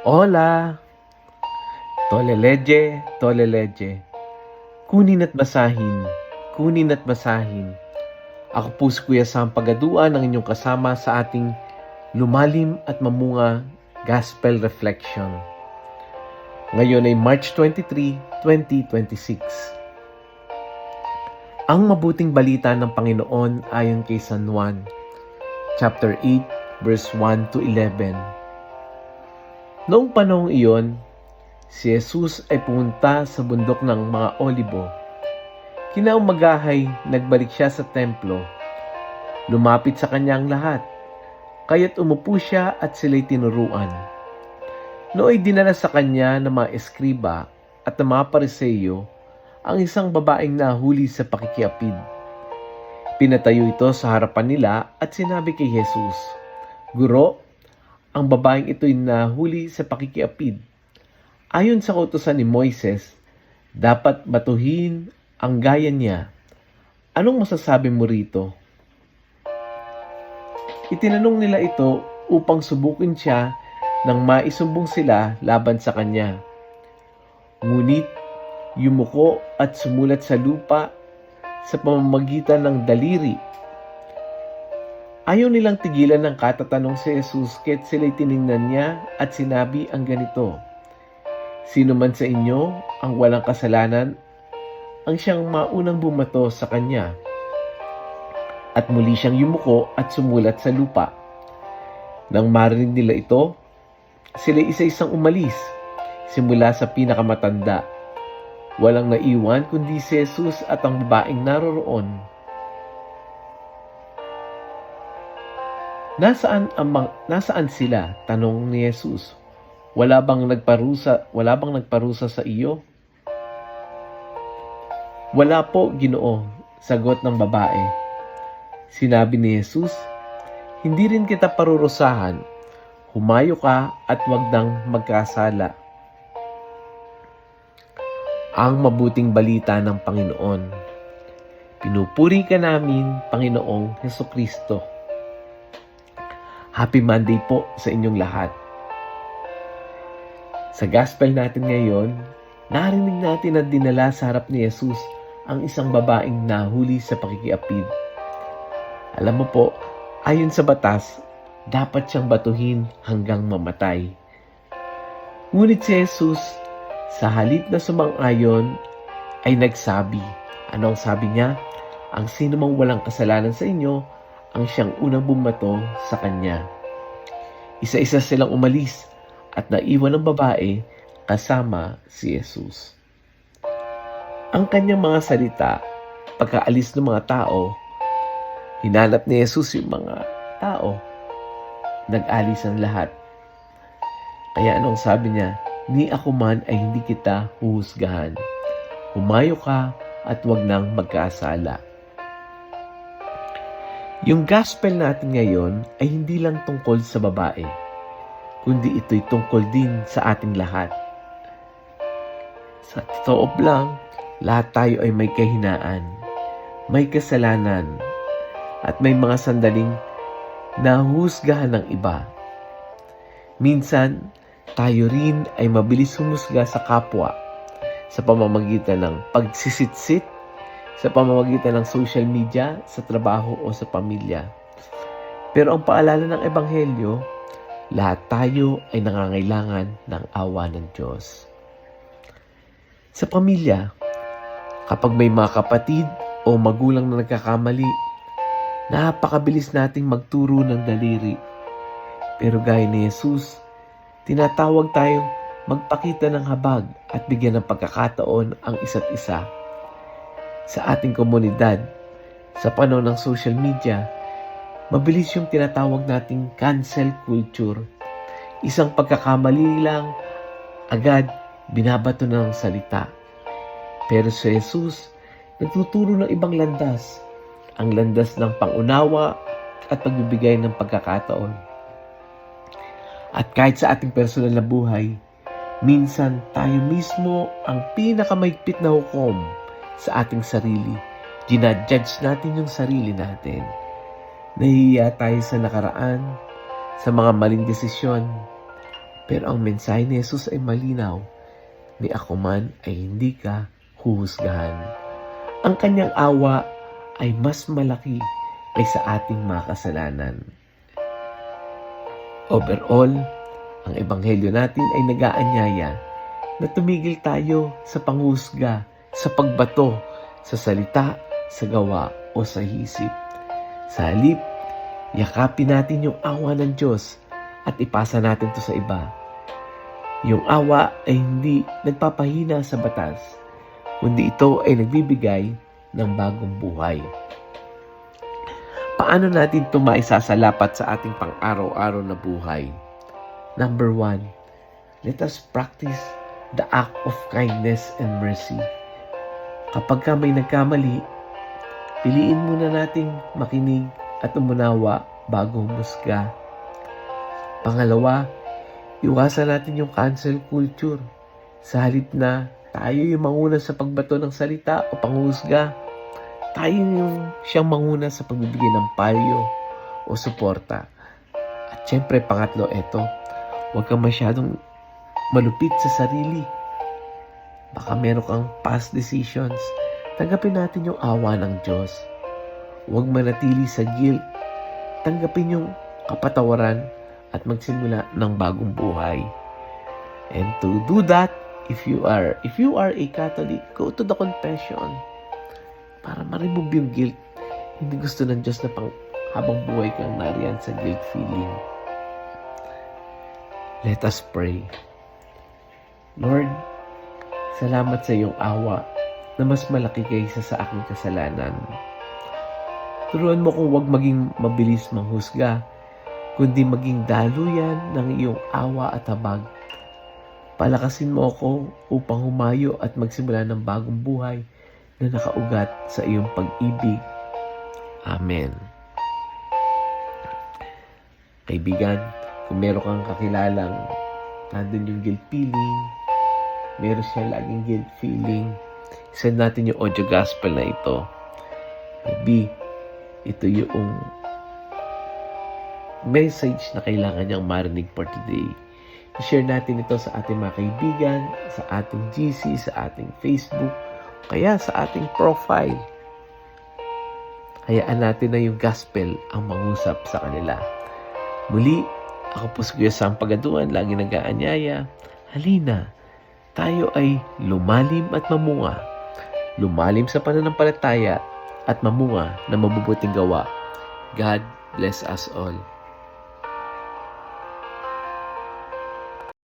Hola! Toleleje, toleleje. Kunin at basahin, kunin at basahin. Ako po si Kuya Sam Pagaduan, ang inyong kasama sa ating lumalim at mamunga Gospel Reflection. Ngayon ay March 23, 2026. Ang mabuting balita ng Panginoon ayon kay San Juan, chapter 8, verse 1 to 11. Noong panahong iyon, si Jesus ay pumunta sa bundok ng mga Olibo. Kinaumagahay, nagbalik siya sa templo. Lumapit sa kanya ang lahat, kaya't umupo siya at sila'y tinuruan. Nooy dinala sa kanya ng mga eskriba at ng mga pariseyo ang isang babaeng nahuli sa pakikiapid. Pinatayo ito sa harapan nila at sinabi kay Jesus, "Guro, ang babaeng ito'y nahuli sa pakikiapid. Ayon sa kautusan ni Moises, dapat batuhin ang gaya niya. Anong masasabi mo rito?" Itinanong nila ito upang subukin siya nang maisumbong sila laban sa kanya. Ngunit yumuko at sumulat sa lupa sa pamamagitan ng daliri. Ayaw nilang tigilan ng katatanong si Jesus kaya't sila'y tiningnan niya at sinabi ang ganito, "Sino man sa inyo ang walang kasalanan ang siyang maunang bumato sa kanya." At muli siyang yumuko at sumulat sa lupa. Nang marinig nila ito, sila isa-isang umalis, simula sa pinakamatanda. Walang naiwan kundi si Jesus at ang babaeng naroroon. Nasaan sila? Tanong ni Jesus. Wala bang nagparusa sa iyo? Wala po, Ginoo, sagot ng babae. Sinabi ni Jesus, "Hindi rin kita parurusahan. Humayo ka at wag nang magkasala." Ang mabuting balita ng Panginoon. Pinupuri ka namin, Panginoong Hesukristo. Happy Monday po sa inyong lahat. Sa gospel natin ngayon, narinig natin na dinala sa harap ni Jesus ang isang babaeng nahuli sa pakikiapid. Alam mo po, ayon sa batas, dapat siyang batuhin hanggang mamatay. Ngunit si Jesus, sa halip na sumang-ayon, ay nagsabi. Ano ang sabi niya? Ang sino mang walang kasalanan sa inyo, ang siyang unang bumato sa kanya. Isa-isa silang umalis at naiwan ang babae kasama si Jesus. Ang kanyang mga salita, pagkaalis ng mga tao, hinanap ni Jesus yung mga tao. Nag-alis ang lahat. Kaya anong sabi niya? "Ni ako man ay hindi kita huhusgahan. Humayo ka at wag nang magkasala." Yung gospel natin ngayon ay hindi lang tungkol sa babae, kundi ito'y tungkol din sa ating lahat. Sa totoo lang, lahat tayo ay may kahinaan, may kasalanan, at may mga sandaling nahuhusgahan ng iba. Minsan, tayo rin ay mabilis humusga sa kapwa sa pamamagitan ng pagsisitsit, sa pamamagitan ng social media, sa trabaho o sa pamilya. Pero ang paalala ng Ebanghelyo, lahat tayo ay nangangailangan ng awa ng Diyos. Sa pamilya, kapag may mga kapatid o magulang na nagkakamali, napakabilis nating magturo ng daliri. Pero gaya ni Jesus, tinatawag tayong magpakita ng habag at bigyan ng pagkakataon ang isa't isa. Sa ating komunidad, sa panahon ng social media, mabilis yung tinatawag nating cancel culture. Isang pagkakamali lang, agad binabato na ng salita. Pero si Jesus, nagtuturo ng ibang landas. Ang landas ng pangunawa at pagbibigay ng pagkakataon. At kahit sa ating personal na buhay, minsan tayo mismo ang pinakamaigpit na hukom sa ating sarili. Ginajudge natin yung sarili natin. Nahihiya tayo sa nakaraan, sa mga maling desisyon. Pero ang mensahe ni Jesus ay malinaw, ni ako man ay hindi ka huhusgahan. Ang kanyang awa ay mas malaki kaysa ating mga kasalanan. Overall, ang ebanghelyo natin ay nag-aanyaya na tumigil tayo sa panghusga, sa pagbato, sa salita, sa gawa o sa isip. Sa halip, yakapin natin yung awa ng Diyos at ipasa natin to sa iba. Yung awa ay hindi nagpapahina sa batas, kundi ito ay nagbibigay ng bagong buhay. Paano natin ito maisasalapat sa ating pang-araw-araw na buhay? Number 1, let us practice the act of kindness and mercy. Kapag ka may nagkamali, piliin muna nating makinig at umunawa bago humusga. Pangalawa, iwasan natin yung cancel culture. Sa halip na tayo yung manguna sa pagbato ng salita o panghusga, tayo yung siyang manguna sa pagbibigay ng payo o suporta. At syempre, pangatlo, huwag kang masyadong malupit sa sarili. Baka meron kang past decisions. Tanggapin natin yung awa ng Diyos. Huwag manatili sa guilt. Tanggapin yung kapatawaran at magsimula ng bagong buhay. And to do that, if you are a Catholic, go to the confession para ma-remove yung guilt. Hindi gusto ng Diyos na habang buhay kang nariyan sa guilt feeling. Let us pray. Lord, salamat sa iyong awa na mas malaki kaysa sa aking kasalanan. Turuan mo kong huwag maging mabilis manghusga, kundi maging daluyan ng iyong awa at habag. Palakasin mo ako upang humayo at magsimula ng bagong buhay na nakaugat sa iyong pag-ibig. Amen. Kaibigan, kung meron kang kakilalang nandun yung guilt feeling, meron siya laging guilt feeling, send natin yung audio gospel na ito. Maybe, ito yung message na kailangan niyang marinig for today. I-share natin ito sa ating mga kaibigan, sa ating GC, sa ating Facebook, kaya sa ating profile. Hayaan natin na yung gospel ang mangusap sa kanila. Muli, ako po si Kuya Sam Pagaduan, lagi nag-aanyaya. Halina, tayo ay lumalim at mamunga. Lumalim sa pananampalataya at mamunga na mabubuting gawa. God bless us all.